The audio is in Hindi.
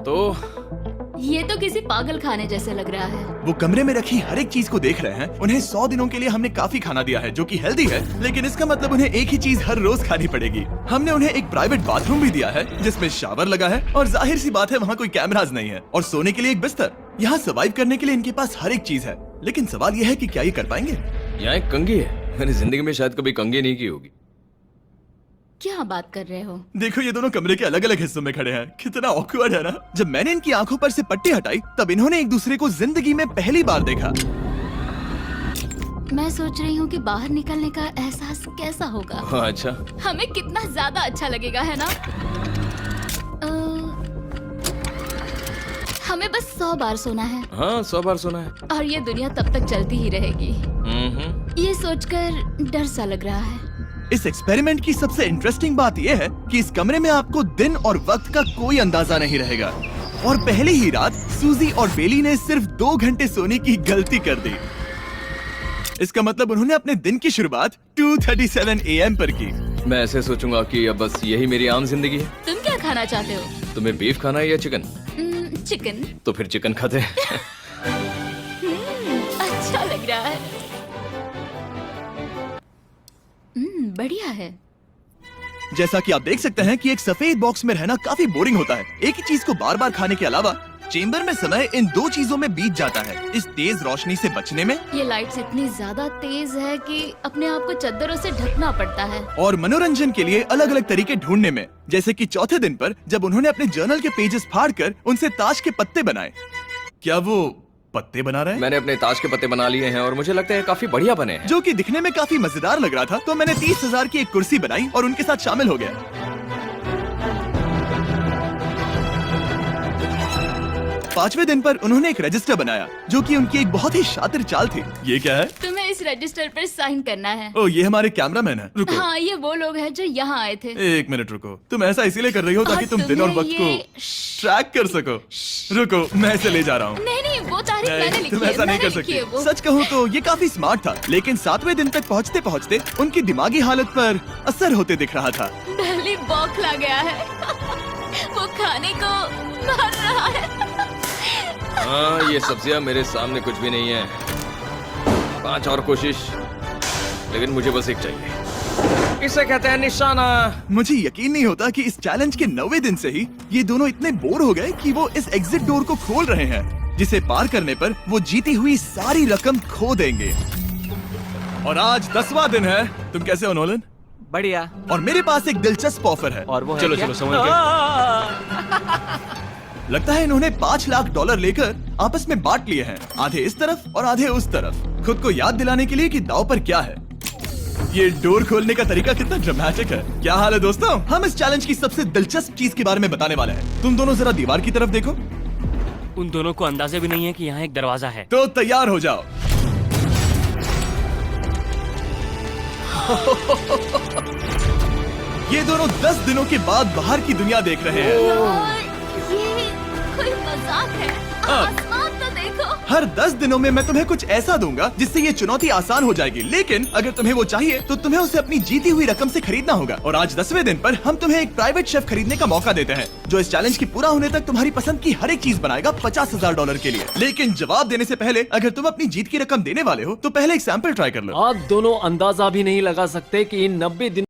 तो ये तो किसी पागल खाने जैसे लग रहा है। वो कमरे में रखी हर एक चीज को देख रहे हैं। उन्हें 100 दिनों के लिए हमने काफी खाना दिया है जो कि हेल्दी है, लेकिन इसका मतलब उन्हें एक ही चीज हर रोज खानी पड़ेगी। हमने उन्हें एक प्राइवेट बाथरूम भी दिया है जिसमें शावर लगा है और जाहिर सी बात है वहाँ कोई कैमराज नहीं है, और सोने के लिए एक बिस्तर। यहाँ सर्वाइव करने के लिए इनके पास हर एक चीज है, लेकिन सवाल यह है कि क्या ये कर पाएंगे। यहाँ एक कंघी है, मैंने जिंदगी में शायद कभी कंघी नहीं की होगी। क्या बात कर रहे हो? देखो ये दोनों कमरे के अलग अलग हिस्सों में खड़े हैं, कितना ऑकवर्ड है ना। जब मैंने इनकी आंखों पर से पट्टी हटाई तब इन्होंने एक दूसरे को जिंदगी में पहली बार देखा। मैं सोच रही हूँ कि बाहर निकलने का एहसास कैसा होगा। अच्छा, हमें कितना ज्यादा अच्छा लगेगा, है ना? हमें बस 100 बार सोना है। हाँ 100 बार सोना है। और ये दुनिया तब तक चलती ही रहेगी। ये सोचकर डर सा लग रहा है। इस एक्सपेरिमेंट की सबसे इंटरेस्टिंग बात यह है कि इस कमरे में आपको दिन और वक्त का कोई अंदाजा नहीं रहेगा। और पहली ही रात सूजी और बेली ने सिर्फ 2 घंटे सोने की गलती कर दी। इसका मतलब उन्होंने अपने दिन की शुरुआत 2:37 AM पर की। मैं ऐसे सोचूंगा कि अब बस यही मेरी आम जिंदगी है। तुम क्या खाना चाहते हो? तुम्हें बीफ खाना है या चिकन? चिकन। तो फिर चिकन खाते हैं। अच्छा लग रहा है। बढ़िया है। जैसा कि आप देख सकते हैं कि एक सफेद बॉक्स में रहना काफी बोरिंग होता है। एक ही चीज को बार बार खाने के अलावा चेंबर में समय इन 2 चीजों में बीत जाता है, इस तेज रोशनी से बचने में। ये लाइट्स इतनी ज्यादा तेज है कि अपने आप को चादरों से ढकना पड़ता है। और मनोरंजन के लिए अलग अलग तरीके ढूंढने में, जैसे कि चौथे दिन पर जब उन्होंने अपने जर्नल के पेजेस फाड़कर उनसे ताश के पत्ते बनाए। क्या वो पत्ते बना रहे हैं? मैंने अपने ताश के पत्ते बना लिए हैं और मुझे लगता है काफी बढ़िया बने हैं। जो कि दिखने में काफी मजेदार लग रहा था, तो मैंने 30,000 की एक कुर्सी बनाई और उनके साथ शामिल हो गया। 5वें दिन पर उन्होंने एक रजिस्टर बनाया जो कि उनकी एक बहुत ही शातिर चाल थी। ये क्या है? तुम्हें इस रजिस्टर पर साइन करना है। ओ, ये हमारे कैमरामैन है। रुको। हाँ, ये वो लोग हैं जो यहाँ आए थे। 1 मिनट रुको। तुम ऐसा इसीलिए कर रही हो ताकि और तुम दिन और तुम्हें वक्त को ये ट्रैक कर सको। रुको, मैं इसे ले जा रहा हूँ। नहीं, वो तारीफ मैंने लिखी तुम है। ऐसा नहीं कर मैंने लिखी है सकती। वो। सच कहूँ तो ये काफी स्मार्ट था, लेकिन 7वें दिन तक पहुँचते पहुँचते उनकी दिमागी हालत पर असर होते दिख रहा था। डली बौखला गया है। वो खाने को मार रहा है। हाँ, ये सब्जियां मेरे सामने कुछ भी नहीं है। 5 और कोशिश, लेकिन मुझे बस एक चाहिए। इसे कहते हैं निशाना। मुझे यकीन नहीं होता कि इस चैलेंज के 9वें दिन से ही ये दोनों इतने बोर हो गए कि वो इस एग्जिट डोर को खोल रहे हैं, जिसे पार करने पर वो जीती हुई सारी रकम खो देंगे। और आज 10वां दिन है। तुम कैसे हो नोलन? बढ़िया। और मेरे पास एक दिलचस्प ऑफर है। और वो है चलो क्या? चलो समझ गए। लगता है इन्होंने $5 लाख लेकर आपस में बांट लिए हैं, आधे इस तरफ और आधे उस तरफ, खुद को याद दिलाने के लिए कि दांव पर क्या है। ये डोर खोलने का तरीका कितना ड्रामेटिक है। क्या हाल है दोस्तों? हम इस चैलेंज की सबसे दिलचस्प चीज के बारे में बताने वाले हैं। तुम दोनों जरा दीवार की तरफ देखो। उन दोनों को अंदाजा भी नहीं है कि यहाँ एक दरवाजा है। तो तैयार हो जाओ। ये दोनों 10 दिनों के बाद बाहर की दुनिया देख रहे हैं। यार, ये कोई मजाक है। आसमान तो देखो। हर 10 दिनों में मैं तुम्हें कुछ ऐसा दूंगा जिससे ये चुनौती आसान हो जाएगी, लेकिन अगर तुम्हें वो चाहिए तो तुम्हें उसे अपनी जीती हुई रकम से खरीदना होगा। और आज 10वें दिन पर हम तुम्हें एक प्राइवेट शेफ खरीदने का मौका देते हैं जो इस चैलेंज की पूरा होने तक तुम्हारी पसंद की हर एक चीज बनाएगा $50,000 के लिए। लेकिन जवाब देने से पहले अगर तुम अपनी जीत की रकम देने वाले हो तो पहले एक सैंपल ट्राई कर लो। आप दोनों अंदाजा भी नहीं लगा सकते कि इन 90 दिन